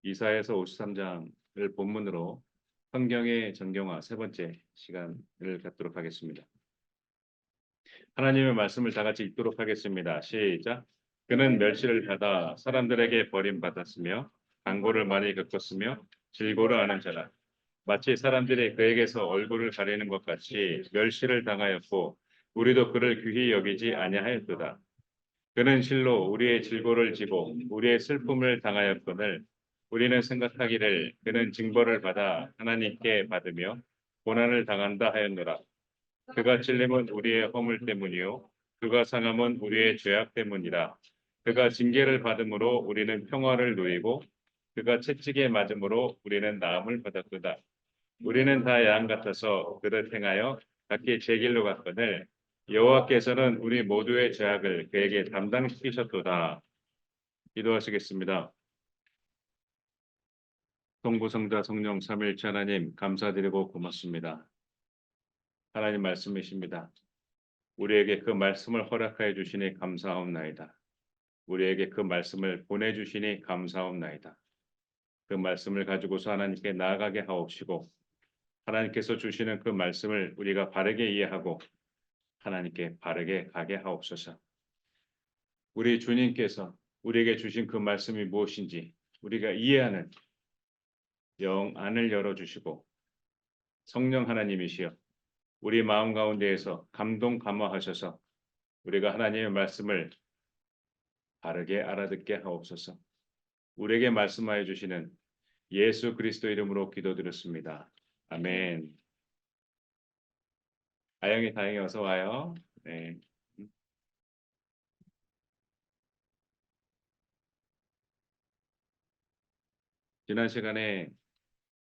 이사야서 53장을 본문으로 성경의 정경화 세 번째 시간을 갖도록 하겠습니다. 하나님의 말씀을 다 같이 읽도록 하겠습니다. 시작. 그는 멸시를 받아 사람들에게 버림받았으며 강고를 많이 겪었으며 질고를 하는 자라. 마치 사람들이 그에게서 얼굴을 가리는 것 같이 멸시를 당하였고 우리도 그를 귀히 여기지 아니하였도다. 그는 실로 우리의 질고를 지고 우리의 슬픔을 당하였거늘 우리는 생각하기를 그는 징벌을 받아 하나님께 받으며 고난을 당한다 하였노라. 그가 찔림은 우리의 허물 때문이요 그가 상함은 우리의 죄악 때문이라. 그가 징계를 받음으로 우리는 평화를 누리고 그가 채찍에 맞음으로 우리는 나음을 받았도다. 우리는 다 양 같아서 그를 행하여 각기 제 길로 갔거늘 여호와께서는 우리 모두의 죄악을 그에게 담당시키셨도다. 기도하시겠습니다. 성부성자 성령 삼위일체 하나님 감사드리고 고맙습니다. 하나님 말씀이십니다. 우리에게 그 말씀을 허락하여 주시니 감사하옵나이다. 우리에게 그 말씀을 보내주시니 감사하옵나이다. 그 말씀을 가지고서 하나님께 나아가게 하옵시고 하나님께서 주시는 그 말씀을 우리가 바르게 이해하고 하나님께 바르게 가게 하옵소서. 우리 주님께서 우리에게 주신 그 말씀이 무엇인지 우리가 이해하는 영 안을 열어주시고 성령 하나님이시여 우리 마음 가운데에서 감동 감화하셔서 우리가 하나님의 말씀을 바르게 알아듣게 하옵소서. 우리에게 말씀하여 주시는 예수 그리스도 이름으로 기도드렸습니다. 아멘. 아영이 다행히 어서 와요. 네. 지난 시간에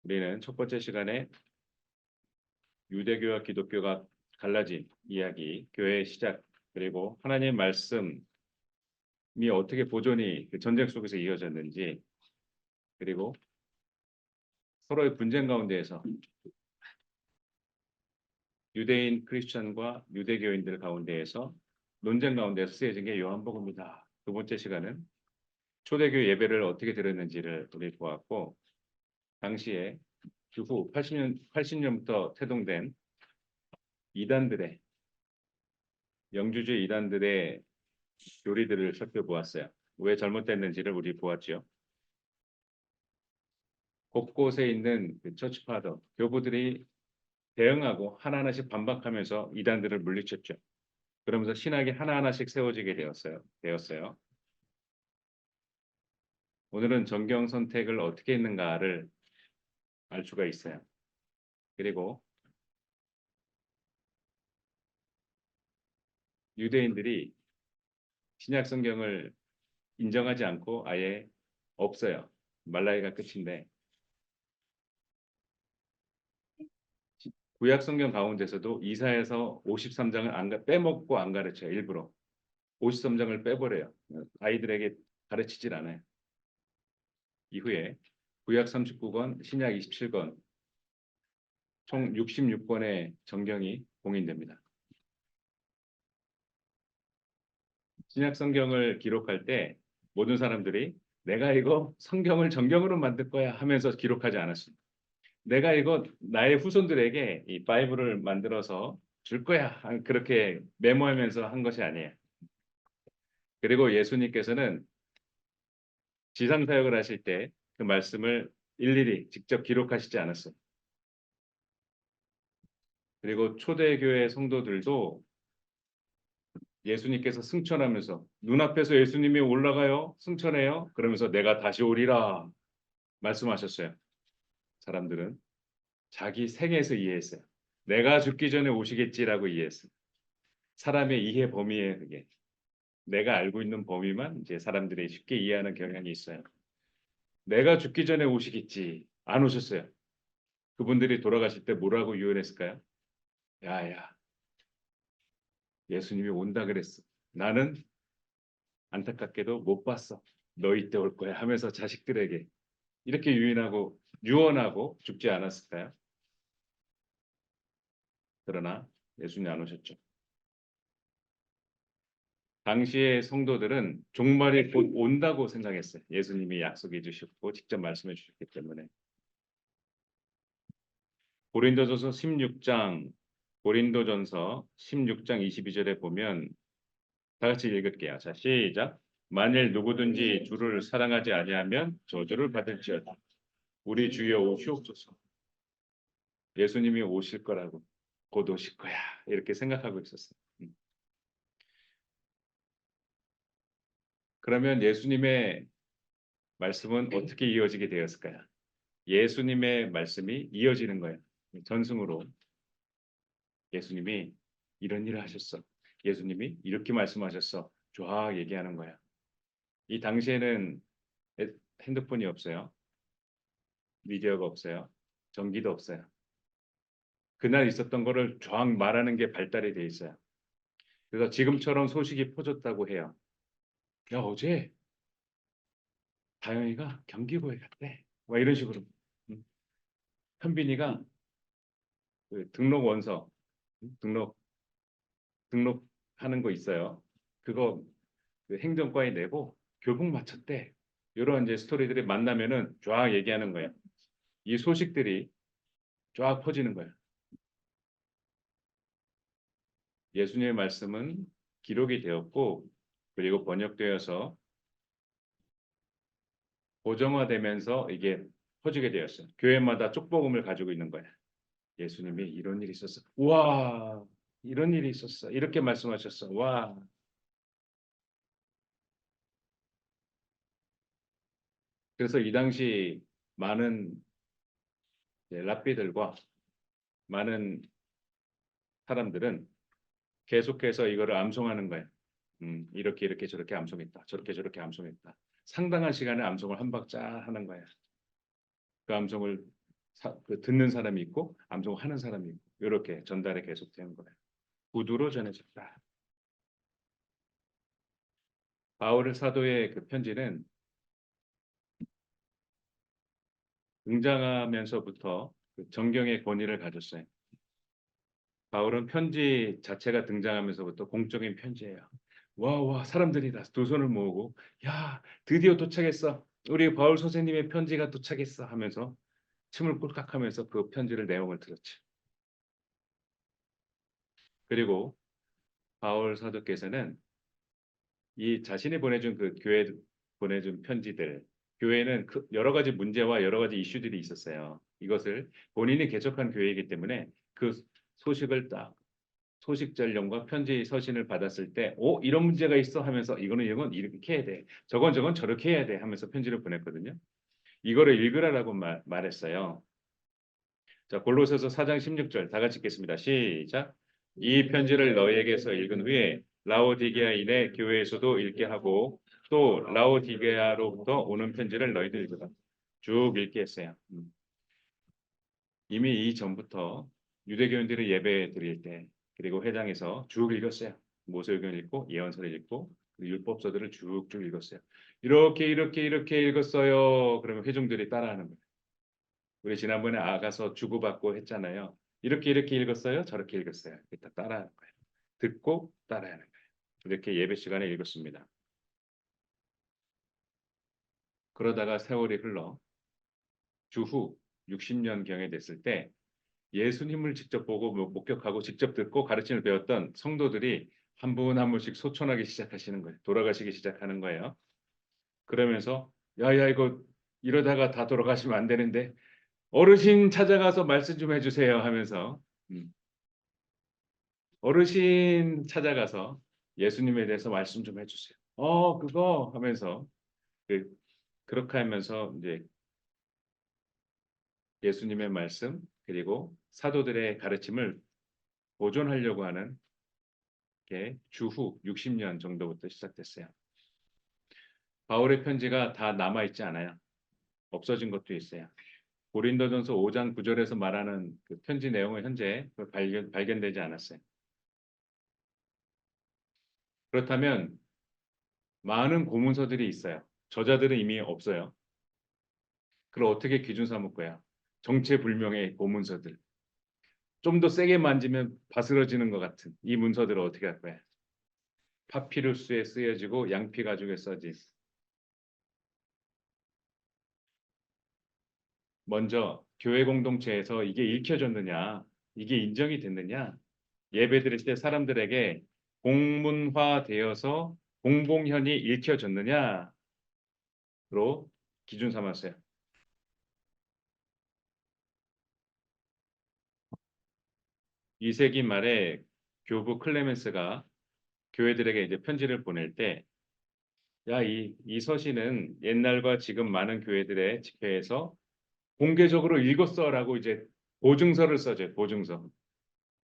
우리는 첫 번째 시간에 유대교와 기독교가 갈라진 이야기, 교회의 시작, 그리고 하나님의 말씀이 어떻게 보존이 그 전쟁 속에서 이어졌는지, 그리고 서로의 분쟁 가운데에서 유대인 크리스천과 유대교인들 가운데에서 논쟁 가운데서 쓰여진 게 요한복음이다. 두 번째 시간은 초대교 예배를 어떻게 드렸는지를 우리 보았고, 당시에 후 80년부터 태동된 이단들의 영주주의 이단들의 교리들을 살펴보았어요. 왜 잘못됐는지를 우리 보았죠. 곳곳에 있는 그 처치파더, 교부들이 대응하고 하나하나씩 반박하면서 이단들을 물리쳤죠. 그러면서 신학이 하나하나씩 세워지게 되었어요. 오늘은 정경 선택을 어떻게 했는가를 알 수가 있어요. 그리고 유대인들이 신약 성경을 인정하지 않고 아예 없어요. 말라기가 끝인데 구약 성경 가운데서도 이사야서 53장을 빼먹고 안 가르쳐요. 일부러 53장을 빼버려요. 아이들에게 가르치질 않아요. 이후에 구약 39권, 신약 27권, 총 66권의 정경이 공인됩니다. 신약 성경을 기록할 때 모든 사람들이 내가 이거 성경을 정경으로 만들 거야 하면서 기록하지 않았습니다. 내가 이거 나의 후손들에게 이 바이블을 만들어서 줄 거야 그렇게 메모하면서 한 것이 아니에요. 그리고 예수님께서는 지상 사역을 하실 때 그 말씀을 일일이 직접 기록하시지 않았어요. 그리고 초대교회 성도들도 예수님께서 승천하면서 눈앞에서 예수님이 올라가요. 승천해요. 그러면서 내가 다시 오리라 말씀하셨어요. 사람들은 자기 생에서 이해했어요. 내가 죽기 전에 오시겠지라고 이해했어요. 사람의 이해 범위에 그게 내가 알고 있는 범위만 이제 사람들이 쉽게 이해하는 경향이 있어요. 내가 죽기 전에 오시겠지. 안 오셨어요. 그분들이 돌아가실 때 뭐라고 유언했을까요? 야야, 예수님이 온다 그랬어. 나는 안타깝게도 못 봤어. 너 이때 올 거야 하면서 자식들에게 이렇게 유언하고 죽지 않았을까요? 그러나 예수님 안 오셨죠. 당시의 성도들은 종말이 곧 온다고 생각했어요. 예수님이 약속해 주셨고 직접 말씀해 주셨기 때문에. 고린도전서 16장 고린도전서 16장 22절에 보면 다 같이 읽을게요. 자, 시작. 만일 누구든지 주를 사랑하지 아니하면 저주를 받을지어다. 우리 주여 오시옵소서. 예수님이 오실 거라고, 곧 오실 거야, 이렇게 생각하고 있었어요. 그러면 예수님의 말씀은 어떻게 이어지게 되었을까요? 예수님의 말씀이 이어지는 거예요. 전승으로 예수님이 이런 일을 하셨어. 예수님이 이렇게 말씀하셨어. 쫙 얘기하는 거야. 이 당시에는 핸드폰이 없어요. 미디어가 없어요. 전기도 없어요. 그날 있었던 거를 쫙 말하는 게 발달이 돼 있어요. 그래서 지금처럼 소식이 퍼졌다고 해요. 야, 어제 다영이가 경기고에 갔대. 뭐 이런 식으로. 음. 현빈이가 그 등록 원서, 등록 등록하는 거 있어요. 그거 그 행정과에 내고 교복 마쳤대. 이런 이제 스토리들이 만나면은 쫙 얘기하는 거예요. 이 소식들이 쫙 퍼지는 거예요. 예수님의 말씀은 기록이 되었고 그리고 번역되어서 고정화되면서 이게 퍼지게 되었어요. 교회마다 쪽복음을 가지고 있는 거예요. 예수님이 이런 일이 있었어. 와, 이런 일이 있었어. 이렇게 말씀하셨어. 와. 그래서 이 당시 많은 랍비들과 많은 사람들은 계속해서 이거를 암송하는 거예요. 이렇게 이렇게 저렇게 암송했다. 저렇게 저렇게 암송했다. 상당한 시간에 암송을 한 박자 하는 거예요. 그 암송을 그 듣는 사람이 있고 암송하는 사람이 있고 이렇게 전달이 계속되는 거예요. 구두로 전해졌다. 바울 사도의 그 편지는 등장하면서부터 그 정경의 권위를 가졌어요. 바울은 편지 자체가 등장하면서부터 공적인 편지예요. 와, 사람들이 다 두 손을 모으고, 야, 드디어 도착했어. 우리 바울 선생님의 편지가 도착했어 하면서 침을 꿀꺽하면서 그 편지를 내용을 들었죠. 그리고 바울 사도께서는 이 자신이 보내준 그 교회 보내준 편지들, 교회는 그 여러 가지 문제와 여러 가지 이슈들이 있었어요. 이것을 본인이 개척한 교회이기 때문에 그 소식을 딱 소식 전령과 편지 서신을 받았을 때, 이런 문제가 있어 하면서 이건 이렇게 해야 돼. 저건 저렇게 해야 돼 하면서 편지를 보냈거든요. 이거를 읽으라라고 말했어요. 자, 골로새서 4장 16절 다 같이 읽겠습니다. 시작. 이 편지를 너희에게서 읽은 후에 라오디게아인의 교회에서도 읽게 하고 또 라오디게아로부터 오는 편지를 너희들 읽으라. 쭉 읽게 했어요. 이미 이전부터 유대교인들이 예배 드릴 때 그리고 회당에서 쭉 읽었어요. 모세오경을 읽고 예언서를 읽고 율법서들을 쭉쭉 읽었어요. 이렇게 읽었어요. 그러면 회중들이 따라하는 거예요. 우리 지난번에 아가서 주고받고 했잖아요. 이렇게 읽었어요. 저렇게 읽었어요. 이따 따라하는 거예요. 듣고 따라하는 거예요. 이렇게 예배 시간에 읽었습니다. 그러다가 세월이 흘러 주후 60년경에 됐을 때 예수님을 직접 보고 목격하고 직접 듣고 가르침을 배웠던 성도들이 한 분 한 분씩 소천하기 시작하시는 거예요. 돌아가시기 시작하는 거예요. 그러면서 야야 이거 이러다가 다 돌아가시면 안 되는데 어르신 찾아가서 말씀 좀 해주세요 하면서 어르신 찾아가서 예수님에 대해서 말씀 좀 해주세요. 그거 하면서 그, 그렇게 하면서 이제 예수님의 말씀 그리고 사도들의 가르침을 보존하려고 하는 게 주후 60년 정도부터 시작됐어요. 바울의 편지가 다 남아있지 않아요. 없어진 것도 있어요. 고린도전서 5장 9절에서 말하는 그 편지 내용은 현재 발견되지 않았어요. 그렇다면 많은 고문서들이 있어요. 저자들은 이미 없어요. 그걸 어떻게 기준 삼을 거야? 정체불명의 고문서들. 좀 더 세게 만지면 바스러지는 것 같은 이 문서들을 어떻게 할 거야? 파피루스에 쓰여지고 양피 가죽에 써진. 먼저 교회 공동체에서 이게 읽혀졌느냐, 이게 인정이 됐느냐, 예배 드릴 때 사람들에게 공문화되어서 공공연히 읽혀졌느냐로 기준 삼았어요. 2세기 말에 교부 클레멘스가 교회들에게 이제 편지를 보낼 때, 야, 이 서신은 옛날과 지금 많은 교회들의 집회에서 공개적으로 읽었어라고 이제 보증서를 써줘요. 보증서.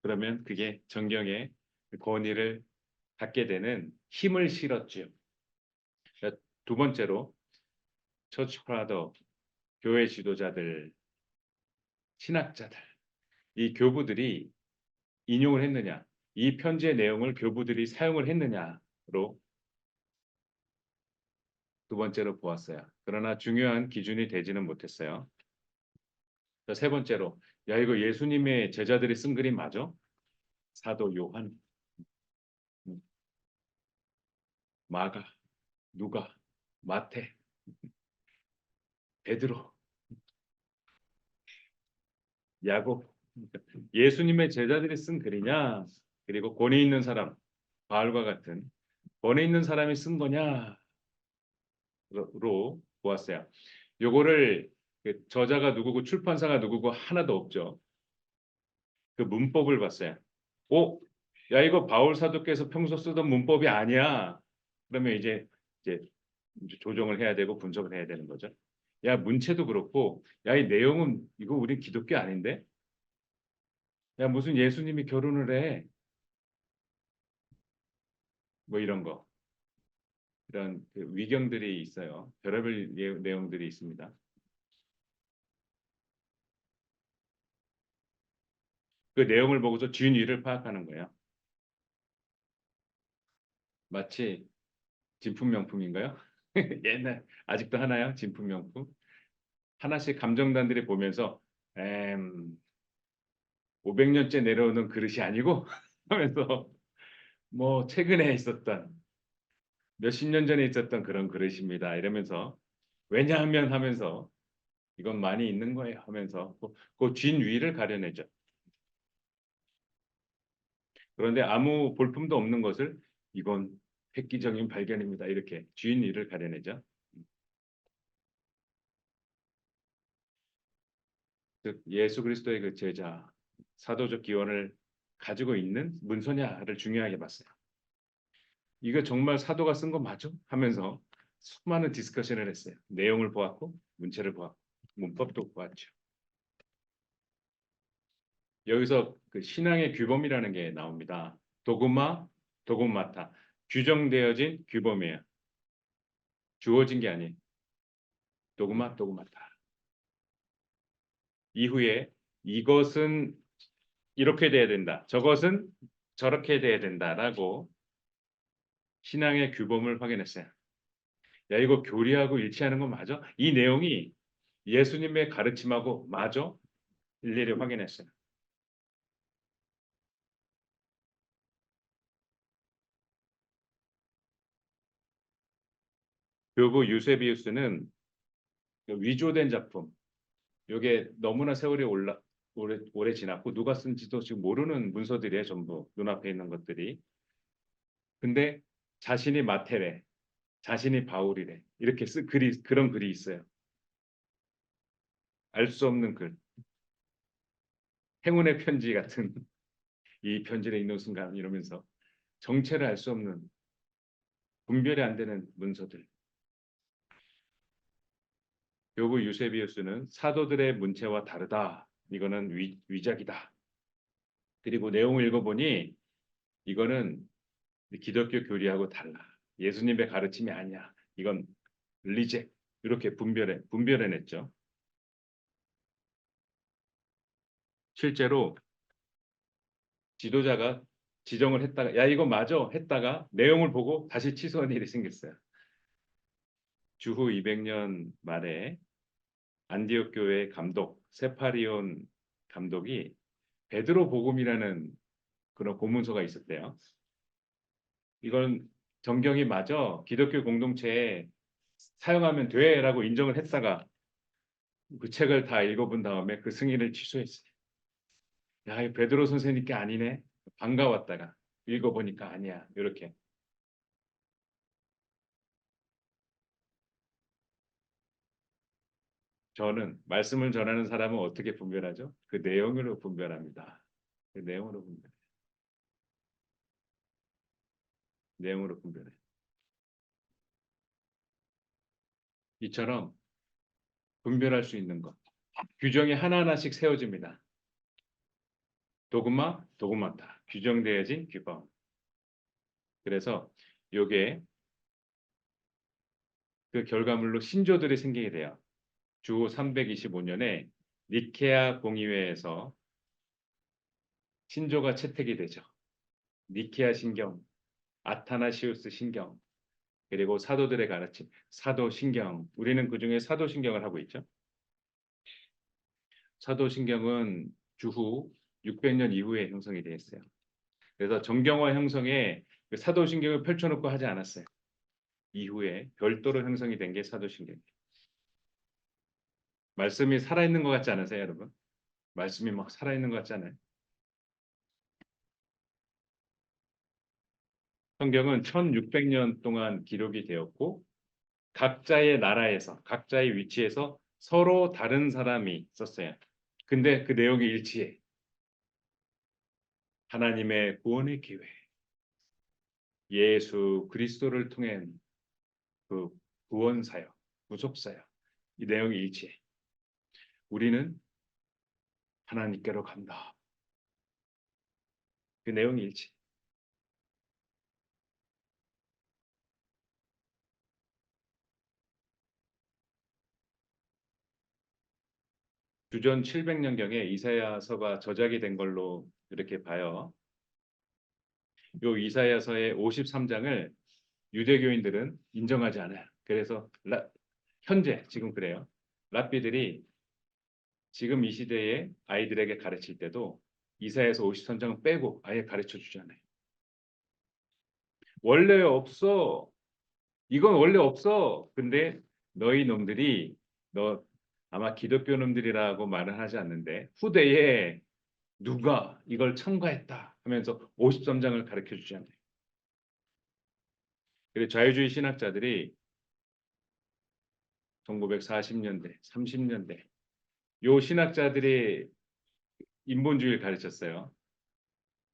그러면 그게 정경의 권위를 갖게 되는 힘을 실었죠. 두 번째로 처치 프라더, 교회 지도자들, 신학자들, 이 교부들이 인용을 했느냐, 이 편지의 내용을 교부들이 사용을 했느냐로 두 번째로 보았어요. 그러나 중요한 기준이 되지는 못했어요. 세 번째로, 야, 이거 예수님의 제자들이 쓴 글이 맞아? 사도 요한, 음, 마가, 누가, 마태, 베드로, 야곱, 예수님의 제자들이 쓴 글이냐? 그리고 권위 있는 사람, 바울과 같은 권위 있는 사람이 쓴 거냐로 보았어요. 요거를 저자가 누구고 출판사가 누구고 하나도 없죠. 그 문법을 봤어요. 오, 야 이거 바울 사도께서 평소 쓰던 문법이 아니야. 그러면 이제 조정을 해야 되고 분석을 해야 되는 거죠. 야 문체도 그렇고, 야 이 내용은 이거 우리 기독교 아닌데? 야 무슨 예수님이 결혼을 해? 뭐 이런 거. 이런 그 위경들이 있어요. 별의별 내용들이 있습니다. 그 내용을 보고서 진위를 파악하는 거예요. 마치 진품명품인가요? 옛날 아직도 하나요? 진품명품? 하나씩 감정단들이 보면서 500년째 내려오는 그릇이 아니고 하면서 뭐 최근에 있었던 몇십 년 전에 있었던 그런 그릇입니다. 이러면서 왜냐하면 하면서 이건 많이 있는 거예요 하면서 그 진위를 가려내죠. 그런데 아무 볼품도 없는 것을 이건 획기적인 발견입니다. 이렇게 진위를 가려내죠. 즉 예수 그리스도의 그 제자 사도적 기원을 가지고 있는 문서냐를 중요하게 봤어요. 이거 정말 사도가 쓴 거 맞아? 하면서 수많은 디스커션을 했어요. 내용을 보았고 문체를 보았고 문법도 보았죠. 여기서 그 신앙의 규범이라는 게 나옵니다. 도그마, 도그마타. 규정되어진 규범이에요. 주어진 게 아니에요. 도그마, 도그마타. 이후에 이것은 이렇게 돼야 된다. 저것은 저렇게 돼야 된다라고 신앙의 규범을 확인했어요. 야, 이거 교리하고 일치하는 건 맞아? 이 내용이 예수님의 가르침하고 맞아? 일일이 확인했어요. 교부 유세비우스는 위조된 작품, 이게 너무나 세월이 오래 지났고 누가 쓴지도 지금 모르는 문서들이에요. 전부 눈앞에 있는 것들이. 근데 자신이 마태래, 자신이 바울이래. 이렇게 쓴 글이, 그런 글이 있어요. 알 수 없는 글. 행운의 편지 같은 이 편지를 읽는 순간 이러면서 정체를 알 수 없는, 분별이 안 되는 문서들. 요구 유세비우스는 사도들의 문체와 다르다. 이거는 위작이다. 그리고 내용을 읽어보니 이거는 기독교 교리하고 달라. 예수님의 가르침이 아니야. 이건 리젝. 이렇게 분별해냈죠. 실제로 지도자가 지정을 했다가 야 이거 맞아 했다가 내용을 보고 다시 취소한 일이 생겼어요. 주후 200년 말에 안디옥 교회 감독 세파리온 감독이 베드로 복음이라는 그런 고문서가 있었대요. 이건 정경이 맞아. 기독교 공동체에 사용하면 돼라고 인정을 했다가 그 책을 다 읽어본 다음에 그 승인을 취소했어요. 야, 이 베드로 선생님 게 아니네. 반가웠다가 읽어보니까 아니야. 이렇게. 저는 말씀을 전하는 사람은 어떻게 분별하죠? 그 내용으로 분별합니다. 그 내용으로 분별해. 내용으로 분별해. 이처럼 분별할 수 있는 것. 규정이 하나하나씩 세워집니다. 도그마, 도그마다. 규정되어진 규범. 그래서 요게 그 결과물로 신조들이 생기게 돼요. 주 325년에 니케아 공의회에서 신조가 채택이 되죠. 니케아 신경, 아타나시우스 신경, 그리고 사도들의 가르침, 사도신경. 우리는 그중에 사도신경을 하고 있죠. 사도신경은 주후 600년 이후에 형성이 되었어요. 그래서 정경화 형성에 그 사도신경을 펼쳐놓고 하지 않았어요. 이후에 별도로 형성이 된 게 사도신경. 말씀이 살아있는 것 같지 않으세요, 여러분? 말씀이 막 살아있는 것 같지 않아요? 성경은 1600년 동안 기록이 되었고 각자의 나라에서 각자의 위치에서 서로 다른 사람이 썼어요. 근데 그 내용이 일치해. 하나님의 구원의 기회, 예수 그리스도를 통한 그 구원 사역, 구속 사역, 이 내용이 일치해. 우리는 하나님께로 간다. 그 내용이 일치. 주전 700년경에 이사야서가 저작이 된 걸로 이렇게 봐요. 요 이사야서의 53장을 유대교인들은 인정하지 않아요. 그래서 현재 지금 그래요. 랍비들이 지금 이 시대에 아이들에게 가르칠 때도 이사야서 53장은 빼고 아예 가르쳐 주지 않아요. 원래 없어. 이건 원래 없어. 근데 너희 놈들이 너 아마 기독교 놈들이라고 말은 하지 않는데 후대에 누가 이걸 첨가했다 하면서 53장을 가르쳐 주지 않아요. 그리고 자유주의 신학자들이 1940년대, 30년대 요 신학자들이 인본주의를 가르쳤어요.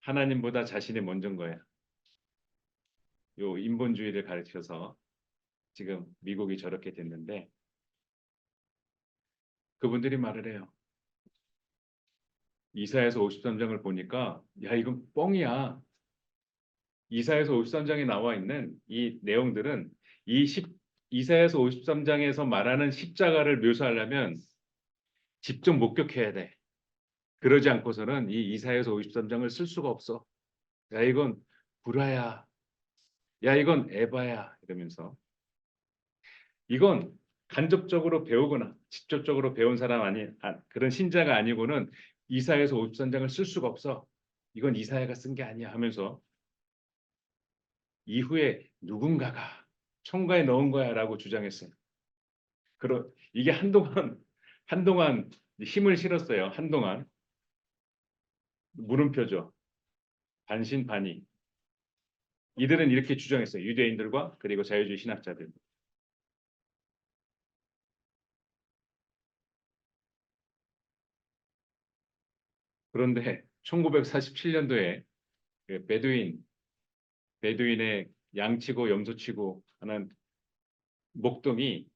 하나님보다 자신이 먼저인 거야. 요 인본주의를 가르쳐서 지금 미국이 저렇게 됐는데 그분들이 말을 해요. 이사야서 53장을 보니까 야 이건 뻥이야. 이사야서 53장에 나와 있는 이 내용들은 이사야서 53장에서 말하는 십자가를 묘사하려면 직접 목격해야 돼. 그러지 않고서는 이 이사야서 53장을 쓸 수가 없어. 야 이건 구라야. 야 이건 에바야. 이러면서 이건 간접적으로 배우거나 직접적으로 배운 사람 그런 신자가 아니고는 이사야서 53장을 쓸 수가 없어. 이건 이사야가 쓴 게 아니야 하면서 이후에 누군가가 첨가해 넣은 거야라고 주장했어요. 이게 한동안 힘을 실었어요. 한동안 물음표죠. 반신반의. 이들은 이렇게 주장했어요. 유대인들과 그리고 자유주의 신학자들. 그런데 1947년도에 베두인의 양치고 염소치고 하는 목동이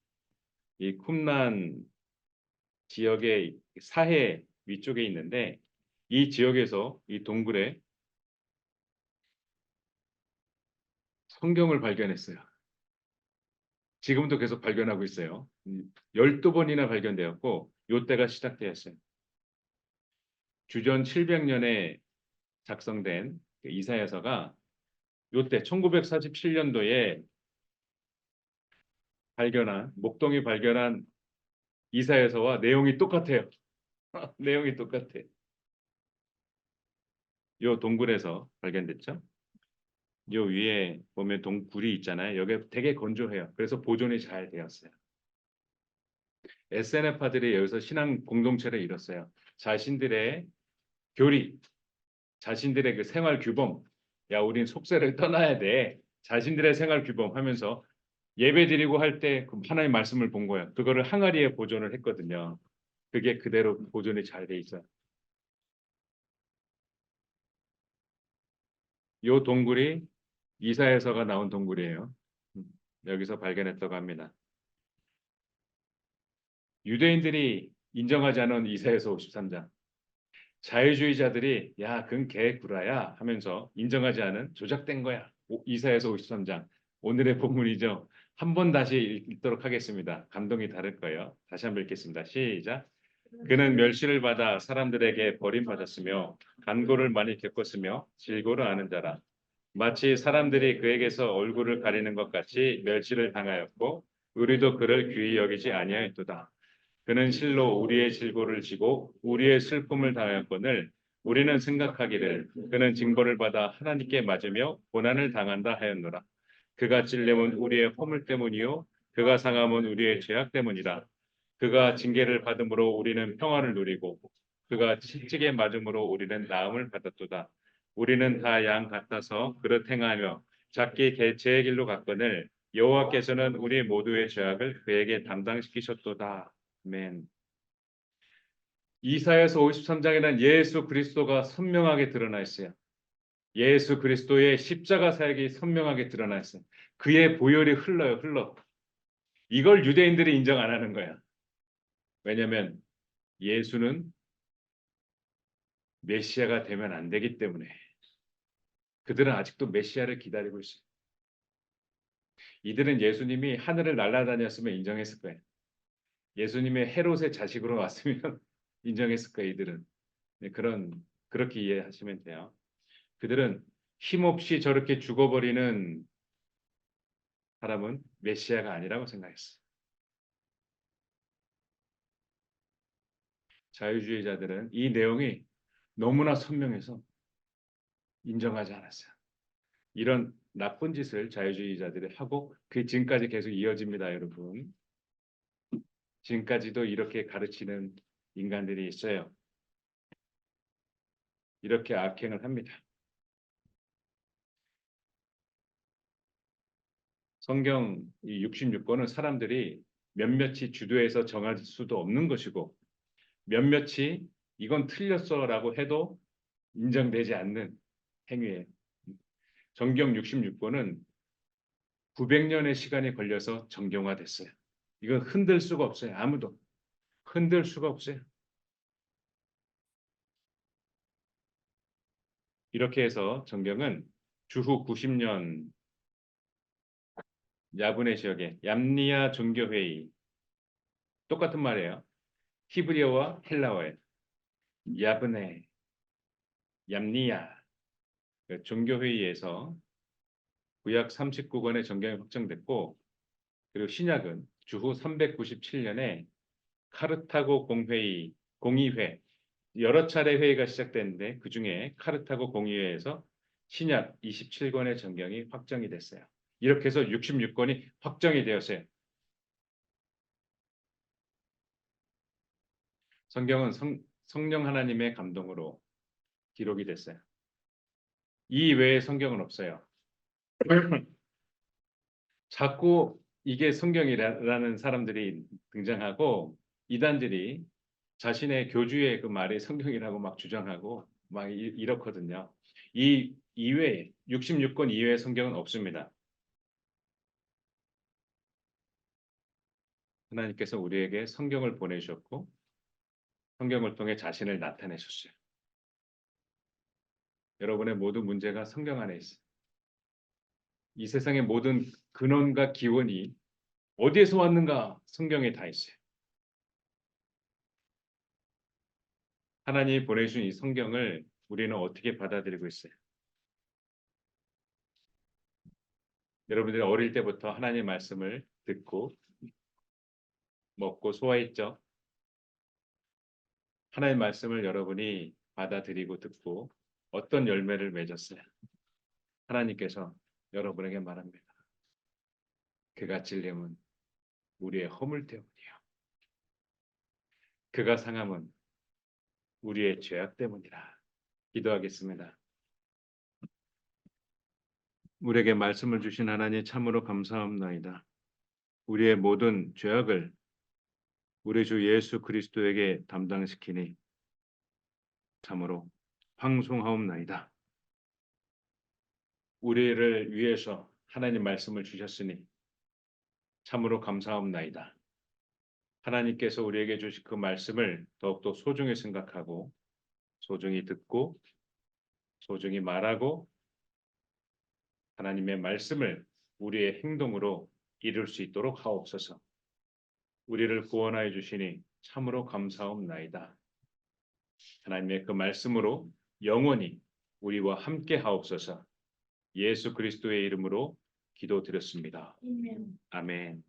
이 쿰란 지역의 사해 위쪽에 있는데 이 지역에서 이 동굴에 성경을 발견했어요. 지금도 계속 발견하고 있어요. 12번이나 발견되었고 요때가 시작되었어요. 주전 700년에 작성된 그 이사야서가 요때 1947년도에 목동이 발견한 이사야서와 내용이 똑같아요. 내용이 똑같아. 요 동굴에서 발견됐죠. 요 위에 보면 동굴이 있잖아요. 여기 되게 건조해요. 그래서 보존이 잘 되었어요. SNF파들이 여기서 신앙 공동체를 이뤘어요. 자신들의 교리, 자신들의 그 생활 규범, 야, 우린 속세를 떠나야 돼. 자신들의 생활 규범 하면서 예배 드리고 할 때 하나님 말씀을 본 거예요. 그거를 항아리에 보존을 했거든요. 그게 그대로 보존이 잘 돼 있어요. 요 동굴이 이사야서가 나온 동굴이에요. 음, 여기서 발견했다고 합니다. 유대인들이 인정하지 않은 이사야서 53장. 자유주의자들이 야, 그건 개구라야 하면서 인정하지 않은 조작된 거야. 이사야서 53장. 오늘의 본문이죠. 한 번 다시 읽도록 하겠습니다. 감동이 다를 거예요. 다시 한번 읽겠습니다. 시작. 그는 멸시를 받아 사람들에게 버림받았으며 간고를 많이 겪었으며 질고를 아는 자라. 마치 사람들이 그에게서 얼굴을 가리는 것 같이 멸시를 당하였고 우리도 그를 귀히 여기지 아니하였도다. 그는 실로 우리의 질고를 지고 우리의 슬픔을 당하였거늘 우리는 생각하기를 그는 징벌을 받아 하나님께 맞으며 고난을 당한다 하였노라. 그가 찔림은 우리의 허물 때문이요 그가 상함은 우리의 죄악 때문이라. 그가 징계를 받음으로 우리는 평화를 누리고 그가 채찍에 맞음으로 우리는 나음을 받았도다. 우리는 다 양 같아서 그릇 행하며 작게 제 길로 갔거늘 여호와께서는 우리 모두의 죄악을 그에게 담당시키셨도다. 아멘. 이사야서 53장에는 예수 그리스도가 선명하게 드러나 있어요. 예수 그리스도의 십자가 사역이 선명하게 드러나 있어요. 그의 보혈이 흘러요, 흘러. 이걸 유대인들이 인정 안 하는 거야. 왜냐하면 예수는 메시아가 되면 안 되기 때문에 그들은 아직도 메시아를 기다리고 있어요. 이들은 예수님이 하늘을 날아다녔으면 인정했을 거예요. 예수님의 헤롯의 자식으로 왔으면 인정했을 거예요. 이들은 네, 그렇게 이해하시면 돼요. 그들은 힘없이 저렇게 죽어버리는 사람은 메시아가 아니라고 생각했어요. 자유주의자들은 이 내용이 너무나 선명해서 인정하지 않았어요. 이런 나쁜 짓을 자유주의자들이 하고 그 지금까지 계속 이어집니다, 여러분. 지금까지도 이렇게 가르치는 인간들이 있어요. 이렇게 악행을 합니다. 성경 66권은 사람들이 몇몇이 주도해서 정할 수도 없는 것이고 몇몇이 이건 틀렸어라고 해도 인정되지 않는 행위예요. 정경 66권은 900년의 시간이 걸려서 정경화됐어요. 이건 흔들 수가 없어요. 아무도 흔들 수가 없어요. 이렇게 해서 정경은 주후 90년 야브네 지역의 얌니아 종교회의 똑같은 말이에요. 히브리어와 헬라어예요. 야브네, 얌니아 그 종교회의에서 구약 39권의 정경이 확정됐고 그리고 신약은 주후 397년에 카르타고 공의회 여러 차례 회의가 시작됐는데 그중에 카르타고 공의회에서 신약 27권의 정경이 확정이 됐어요. 이렇게 해서 66권이 확정이 되었어요. 성경은 성령 하나님의 감동으로 기록이 됐어요. 이 외에 성경은 없어요. 자꾸 이게 성경이라는 사람들이 등장하고 이단들이 자신의 교주의 그 말이 성경이라고 막 주장하고 막 이렇거든요. 이 이외에 66권 이외의 성경은 없습니다. 하나님께서 우리에게 성경을 보내주셨고 성경을 통해 자신을 나타내셨어요. 여러분의 모든 문제가 성경 안에 있어요. 이 세상의 모든 근원과 기원이 어디에서 왔는가 성경에 다 있어요. 하나님이 보내주신 이 성경을 우리는 어떻게 받아들이고 있어요? 여러분들이 어릴 때부터 하나님의 말씀을 듣고 먹고 소화했죠. 하나님의 말씀을 여러분이 받아들이고 듣고 어떤 열매를 맺었어요? 하나님께서 여러분에게 말합니다. 그가 찔림은 우리의 허물 때문이요. 그가 상함은 우리의 죄악 때문이라. 기도하겠습니다. 우리에게 말씀을 주신 하나님 참으로 감사합나이다. 우리의 모든 죄악을 우리 주 예수 그리스도에게 담당시키니 참으로 황송하옵나이다. 우리를 위해서 하나님 말씀을 주셨으니 참으로 감사합나이다. 하나님께서 우리에게 주신 그 말씀을 더욱더 소중히 생각하고 소중히 듣고 소중히 말하고 하나님의 말씀을 우리의 행동으로 이룰 수 있도록 하옵소서. 우리를 구원하여 주시니 참으로 감사옵나이다. 하나님의 그 말씀으로 영원히 우리와 함께 하옵소서. 예수 그리스도의 이름으로 기도드렸습니다. 아멘.